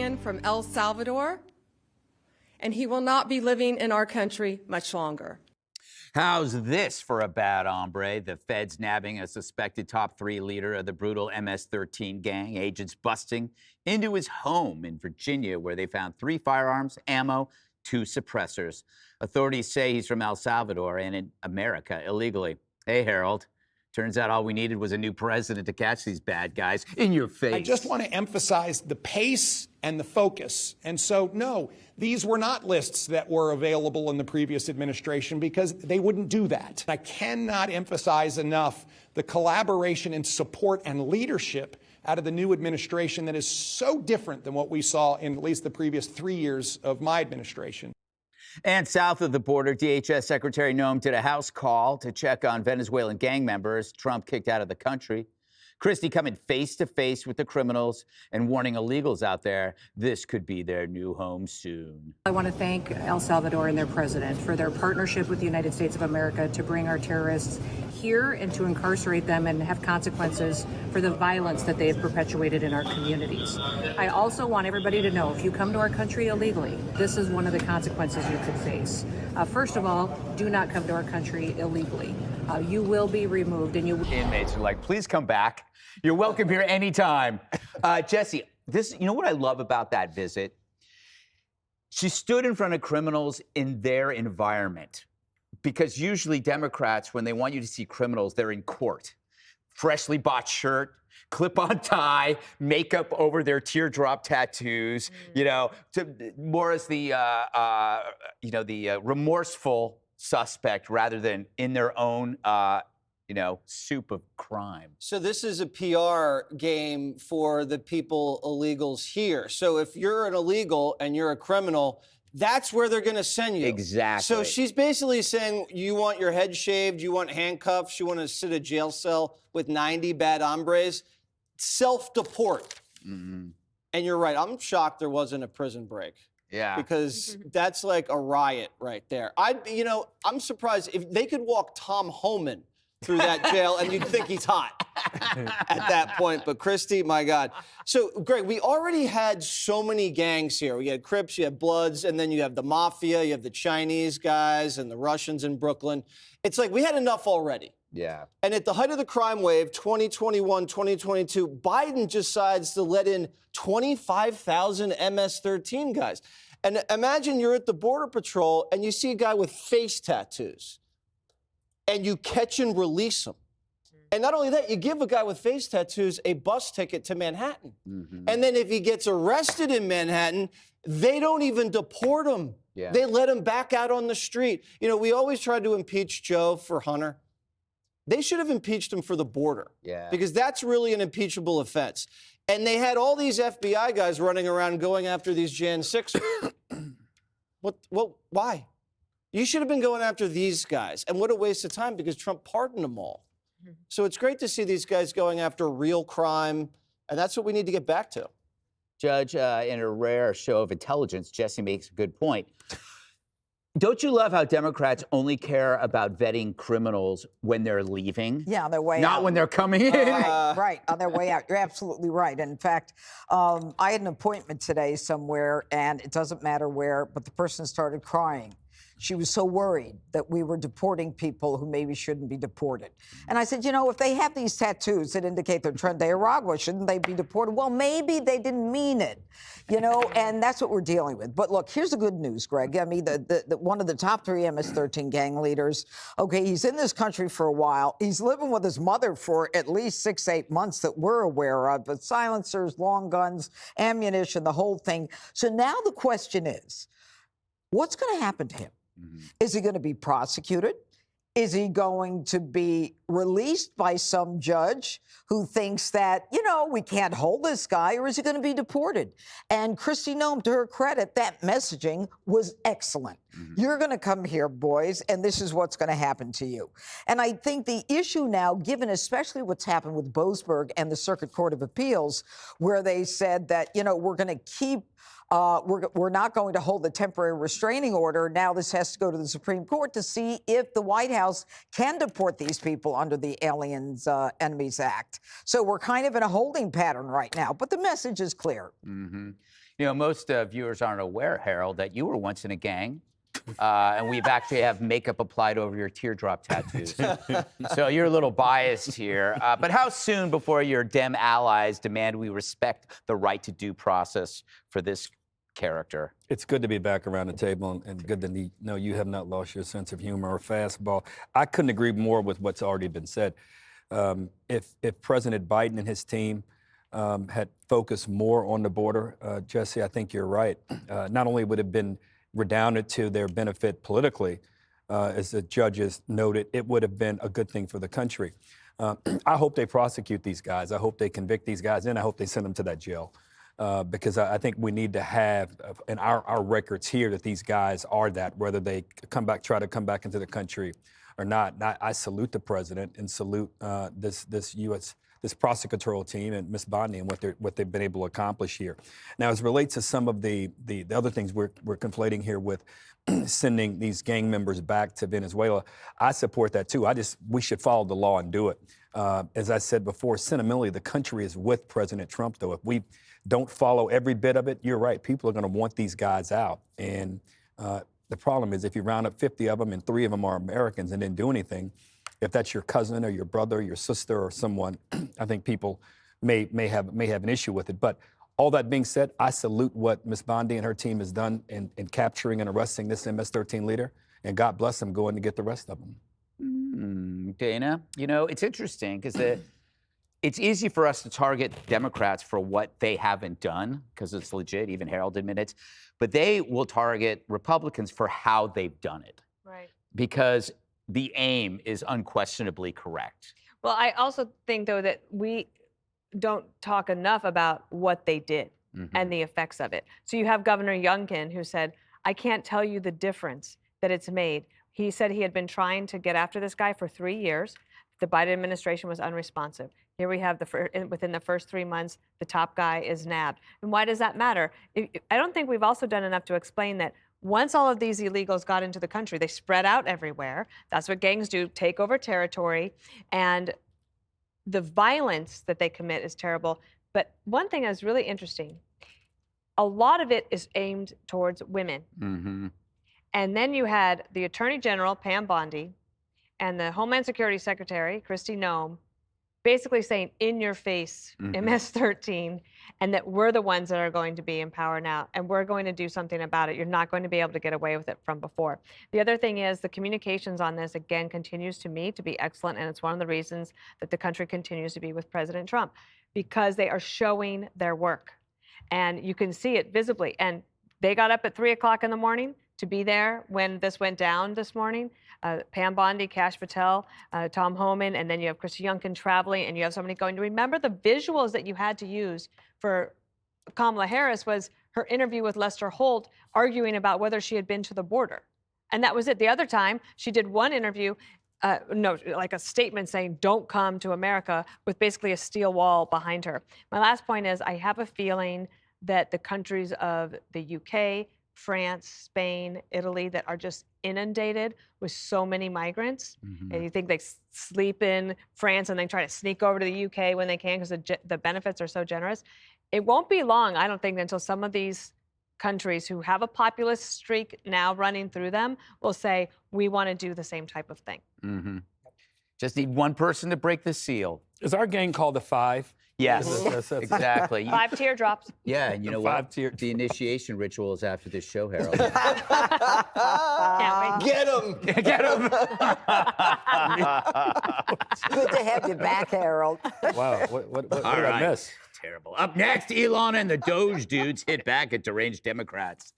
alien from El Salvador, and he will not be living in our country much longer. How's this for a bad hombre? The feds nabbing a suspected top 3 leader of the brutal MS-13 gang. Agents busting into his home in Virginia, where they found 3 firearms, ammo, 2 suppressors. Authorities say he's from El Salvador and in America illegally. Hey, Harold. Turns out all we needed was a new president to catch these bad guys in your face. I just want to emphasize the pace and the focus. And so, no, these were not lists that were available in the previous administration because they wouldn't do that. I cannot emphasize enough the collaboration and support and leadership out of the new administration that is so different than what we saw in at least the previous 3 years of my administration. And south of the border, DHS Secretary Noem did a house call to check on Venezuelan gang members Trump kicked out of the country. Kristi coming face to face with the criminals and warning illegals out there this could be their new home soon. I want to thank El Salvador and their president for their partnership with the United States of America to bring our terrorists here and to incarcerate them and have consequences for the violence that they have perpetuated in our communities. I also want everybody to know if you come to our country illegally, this is one of the consequences you could face. First of all, do not come to our country illegally. You will be removed and you will... Inmates are like, please come back. You're welcome here anytime. Jesse, you know what I love about that visit? She stood in front of criminals in their environment. Because usually Democrats, when they want you to see criminals, they're in court. Freshly bought shirt, clip-on tie, makeup over their teardrop tattoos, you know, more as the, remorseful suspect rather than in their own, soup of crime. So this is a PR game for the people illegals here. So if you're an illegal and you're a criminal, that's where they're going to send you. Exactly. So she's basically saying you want your head shaved, you want handcuffs, you want to sit a jail cell with 90 bad hombres. Self-deport. Mm-hmm. And you're right. I'm shocked there wasn't a prison break. Yeah. Because that's like a riot right there. I'm surprised if they could walk Tom Homan through that jail and you'd think he's hot at that point. But Kristi, my God. So, Greg, we already had so many gangs here. We had Crips, you had Bloods, and then you have the Mafia, you have the Chinese guys and the Russians in Brooklyn. It's like we had enough already. Yeah. And at the height of the crime wave, 2021, 2022, Biden decides to let in 25,000 MS-13 guys. And imagine you're at the Border Patrol and you see a guy with face tattoos and you catch and release him. And not only that, you give a guy with face tattoos a bus ticket to Manhattan. Mm-hmm. And then if he gets arrested in Manhattan, they don't even deport him. Yeah. They let him back out on the street. You know, we always tried to impeach Joe for Hunter. They should have impeached him for the border. Yeah. Because that's really an impeachable offense. And they had all these FBI guys running around going after these Jan 6ers. Why? You should have been going after these guys. And what a waste of time because Trump pardoned them all. So it's great to see these guys going after real crime. And that's what we need to get back to. Judge, in a rare show of intelligence, Jesse makes a good point. Don't you love how Democrats only care about vetting criminals when they're leaving? Yeah, on their way out. Not when they're coming in. Right, on their way out. You're absolutely right. In fact, I had an appointment today somewhere, and it doesn't matter where, but the person started crying. She was so worried that we were deporting people who maybe shouldn't be deported. And I said, you know, if they have these tattoos that indicate they're Tren de Aragua, shouldn't they be deported? Well, maybe they didn't mean it, you know, and that's what we're dealing with. But look, here's the good news, Greg. I mean, one of the top 3 MS-13 gang leaders, okay, he's in this country for a while. He's living with his mother for at least 6, 8 months that we're aware of, but silencers, long guns, ammunition, the whole thing. So now the question is, what's going to happen to him? Mm-hmm. Is he going to be prosecuted? Is he going to be released by some judge who thinks that, you know, we can't hold this guy, or is he going to be deported? And Kristi Noem, to her credit, that messaging was excellent. Mm-hmm. You're going to come here, boys, and this is what's going to happen to you. And I think the issue now, given especially what's happened with Boasberg and the Circuit Court of Appeals, where they said that, you know, we're going to keep we're not going to hold the temporary restraining order. Now this has to go to the Supreme Court to see if the White House can deport these people under the Aliens Enemies Act. So we're kind of in a holding pattern right now, but the message is clear. Mm-hmm. You know, most viewers aren't aware, Harold, that you were once in a gang. And we've actually have makeup applied over your teardrop tattoos. So you're a little biased here. But how soon before your Dem allies demand we respect the right to due process for this character? It's good to be back around the table and good to know you have not lost your sense of humor or fastball. I couldn't agree more with what's already been said. If President Biden and his team had focused more on the border, Jesse, I think you're right. Not only would it have been redounded to their benefit politically, as the judges noted, it would have been a good thing for the country. I hope they prosecute these guys. I hope they convict these guys, and I hope they send them to that jail. Because I think we need to have in our records here that these guys are that, whether they try to come back into the country or not. I salute the president and salute this prosecutorial team and Ms. Bondi and what they've been able to accomplish here. Now, as it relates to some of the other things we're conflating here with sending these gang members back to Venezuela, I support that too. We should follow the law and do it. As I said before, sentimentally, the country is with President Trump, though. If we don't follow every bit of it, you're right. People are going to want these guys out. And the problem is if you round up 50 of them and 3 of them are Americans and didn't do anything, if that's your cousin or your brother or your sister or someone, I think people may have an issue with it. But all that being said, I salute what Ms. Bondi and her team has done in capturing and arresting this MS-13 leader. And God bless them going to get the rest of them. Dana, you know, it's interesting because it's easy for us to target Democrats for what they haven't done, because it's legit, even Harold admitted, but they will target Republicans for how they've done it. Right. Because the aim is unquestionably correct. Well, I also think, though, that we don't talk enough about what they did and the effects of it. So you have Governor Youngkin, who said, I can't tell you the difference that it's made. He said he had been trying to get after this guy for 3 years. The Biden administration was unresponsive. Here we have within the first 3 months, the top guy is nabbed. And why does that matter? I don't think we've also done enough to explain that once all of these illegals got into the country, they spread out everywhere. That's what gangs do, take over territory. And the violence that they commit is terrible. But one thing that's really interesting, a lot of it is aimed towards women. And then you had the Attorney General, Pam Bondi, and the Homeland Security Secretary, Kristi Noem, basically saying in your face, MS-13, and that we're the ones that are going to be in power now, and we're going to do something about it. You're not going to be able to get away with it from before. The other thing is the communications on this, again, continues to me to be excellent, and it's one of the reasons that the country continues to be with President Trump, because they are showing their work. And you can see it visibly. And they got up at 3 o'clock in the morning to be there when this went down this morning. Pam Bondi, Kash Patel, Tom Homan, and then you have Kristi Youngkin traveling, and you have somebody going to remember the visuals that you had to use for Kamala Harris was her interview with Lester Holt arguing about whether she had been to the border. And that was it. The other time, she did one interview, like a statement saying, don't come to America, with basically a steel wall behind her. My last point is I have a feeling that the countries of the UK, France, Spain, Italy, that are just inundated with so many migrants. And you think they sleep in France and then try to sneak over to the UK when they can because the benefits are so generous. It won't be long, I don't think, until some of these countries who have a populist streak now running through them will say, we want to do the same type of thing. Just need one person to break the seal. Is our gang called the Five? Yes, exactly. 5 teardrops. Yeah, and you know what? 5 The initiation ritual is after this show, Harold. Can't wait. Get him! Get him! It's good to have you back, Harold. Wow, what did All I right. miss? Terrible. Up next, Elon and the Doge dudes hit back at deranged Democrats.